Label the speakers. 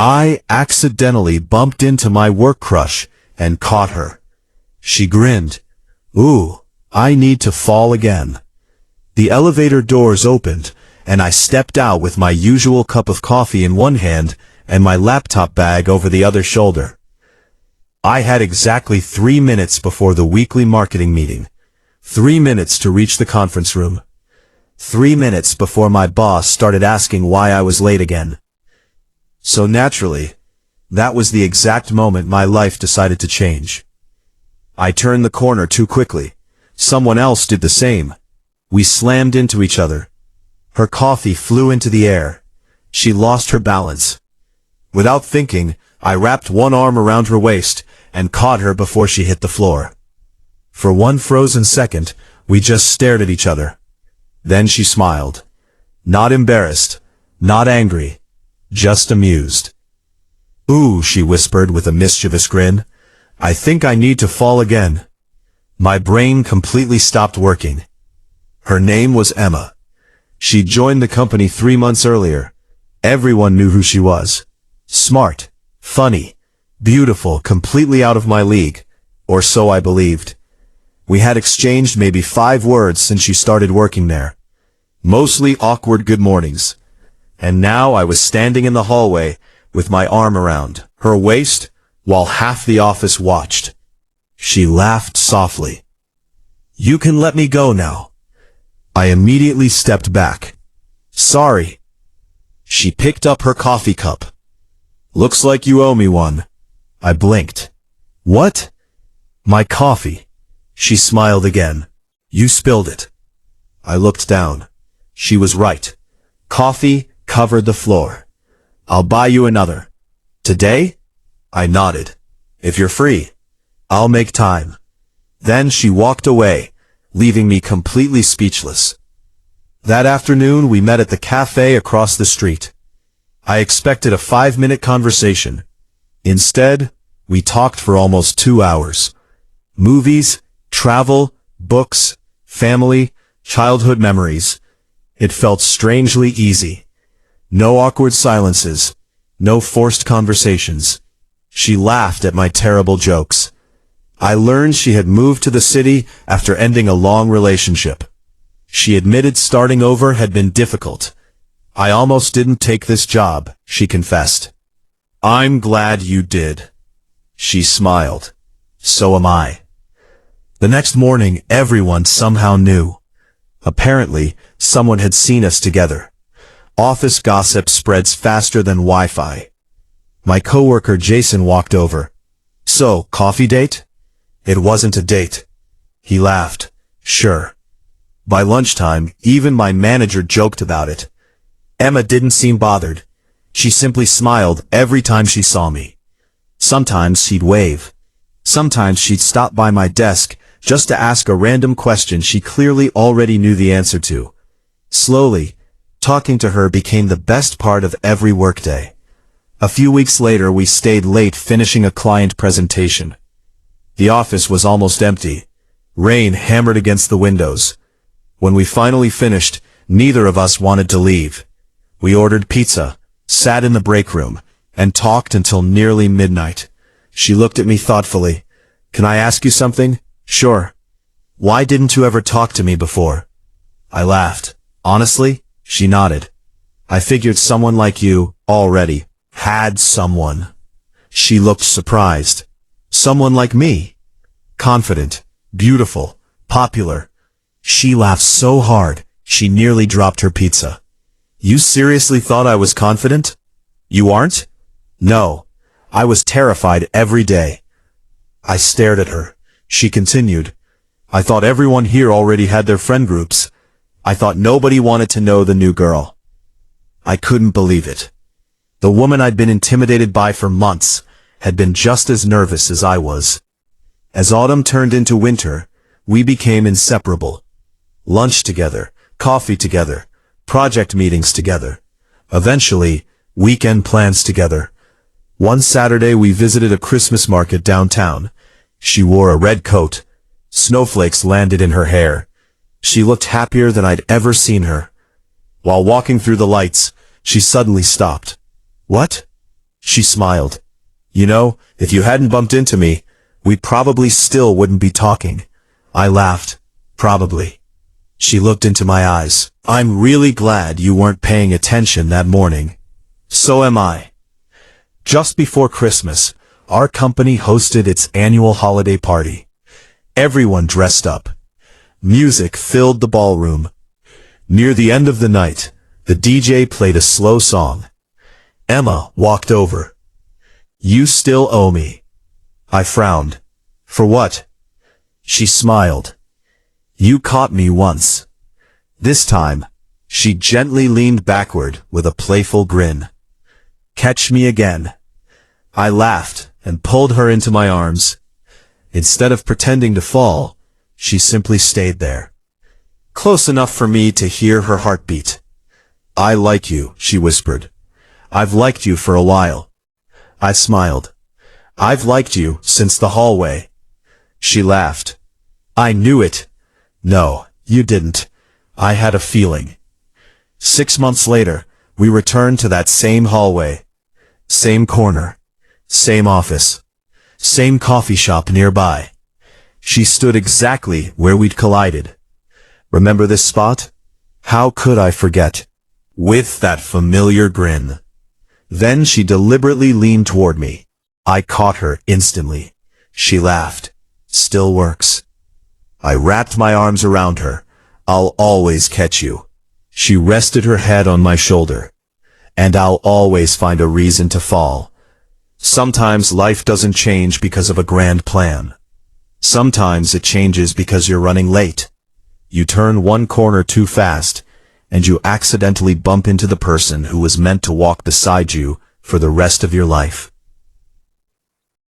Speaker 1: I accidentally bumped into my work crush and caught her. She grinned. Ooh, I need to fall again. The elevator doors opened, and I stepped out with my usual cup of coffee in one hand and my laptop bag over the other shoulder. I had exactly 3 minutes before the weekly marketing meeting. 3 minutes to reach the conference room. 3 minutes before my boss started asking why I was late again. So naturally, that was the exact moment my life decided to change. I turned the corner too quickly. Someone else did the same. We slammed into each other. Her coffee flew into the air. She lost her balance. Without thinking, I wrapped one arm around her waist and caught her before she hit the floor. For one frozen second, we just stared at each other. Then she smiled. Not embarrassed, not angry, just amused. Ooh, she whispered with a mischievous grin. I think I need to fall again. My brain completely stopped working. Her name was Emma. She'd joined the company 3 months earlier. Everyone knew who she was. Smart, funny, beautiful, completely out of my league. Or so I believed. We had exchanged maybe 5 words since she started working there. Mostly awkward good mornings. And now I was standing in the hallway with my arm around her waist while half the office watched. She laughed softly. You can let me go now. I immediately stepped back. Sorry. She picked up her coffee cup. Looks like you owe me one. I blinked. What? My coffee. She smiled again. You spilled it. I looked down. She was right. Coffee covered the floor. I'll buy you another. Today? I nodded. If you're free, I'll make time. Then she walked away, leaving me completely speechless. That afternoon we met at the cafe across the street. I expected a 5-minute conversation. Instead, we talked for almost 2 hours. Movies, travel, books, family, childhood memories. It felt strangely easy. No awkward silences. No forced conversations. She laughed at my terrible jokes. I learned she had moved to the city after ending a long relationship. She admitted starting over had been difficult. I almost didn't take this job, she confessed. I'm glad you did. She smiled. So am I. The next morning, everyone somehow knew. Apparently, someone had seen us together. Office gossip spreads faster than Wi-Fi. My coworker Jason walked over. So, coffee date? It wasn't a date. He laughed. Sure. By lunchtime, even my manager joked about it. Emma didn't seem bothered. She simply smiled every time she saw me. Sometimes she'd wave. Sometimes she'd stop by my desk just to ask a random question she clearly already knew the answer to. Slowly, talking to her became the best part of every workday. A few weeks later, we stayed late finishing a client presentation. The office was almost empty. Rain hammered against the windows. When we finally finished, neither of us wanted to leave. We ordered pizza, sat in the break room, and talked until nearly midnight. She looked at me thoughtfully. Can I ask you something? Sure. Why didn't you ever talk to me before? I laughed. Honestly? She nodded. I figured someone like you already had someone. She looked surprised. Someone like me? Confident, beautiful, popular. She laughed so hard, she nearly dropped her pizza. You seriously thought I was confident? You aren't? No. I was terrified every day. I stared at her. She continued. I thought everyone here already had their friend groups. I thought nobody wanted to know the new girl. I couldn't believe it. The woman I'd been intimidated by for months had been just as nervous as I was. As autumn turned into winter, we became inseparable. Lunch together, coffee together, project meetings together. Eventually, weekend plans together. One Saturday we visited a Christmas market downtown. She wore a red coat. Snowflakes landed in her hair. She looked happier than I'd ever seen her. While walking through the lights, she suddenly stopped. What? She smiled. You know, if you hadn't bumped into me, we probably still wouldn't be talking. I laughed. Probably. She looked into my eyes. I'm really glad you weren't paying attention that morning. So am I. Just before Christmas, our company hosted its annual holiday party. Everyone dressed up. Music filled the ballroom. Near the end of the night, the DJ played a slow song. Emma walked over. You still owe me. I frowned. For what? She smiled. You caught me once. This time, she gently leaned backward with a playful grin. Catch me again. I laughed and pulled her into my arms. Instead of pretending to fall, she simply stayed there. Close enough for me to hear her heartbeat. I like you, she whispered. I've liked you for a while. I smiled. I've liked you since the hallway. She laughed. I knew it. No, you didn't. I had a feeling. 6 months later, we returned to that same hallway. Same corner. Same office. Same coffee shop nearby. She stood exactly where we'd collided. Remember this spot? How could I forget? With that familiar grin. Then she deliberately leaned toward me. I caught her instantly. She laughed. Still works. I wrapped my arms around her. I'll always catch you. She rested her head on my shoulder. And I'll always find a reason to fall. Sometimes life doesn't change because of a grand plan. Sometimes it changes because you're running late. You turn one corner too fast, and you accidentally bump into the person who was meant to walk beside you for the rest of your life.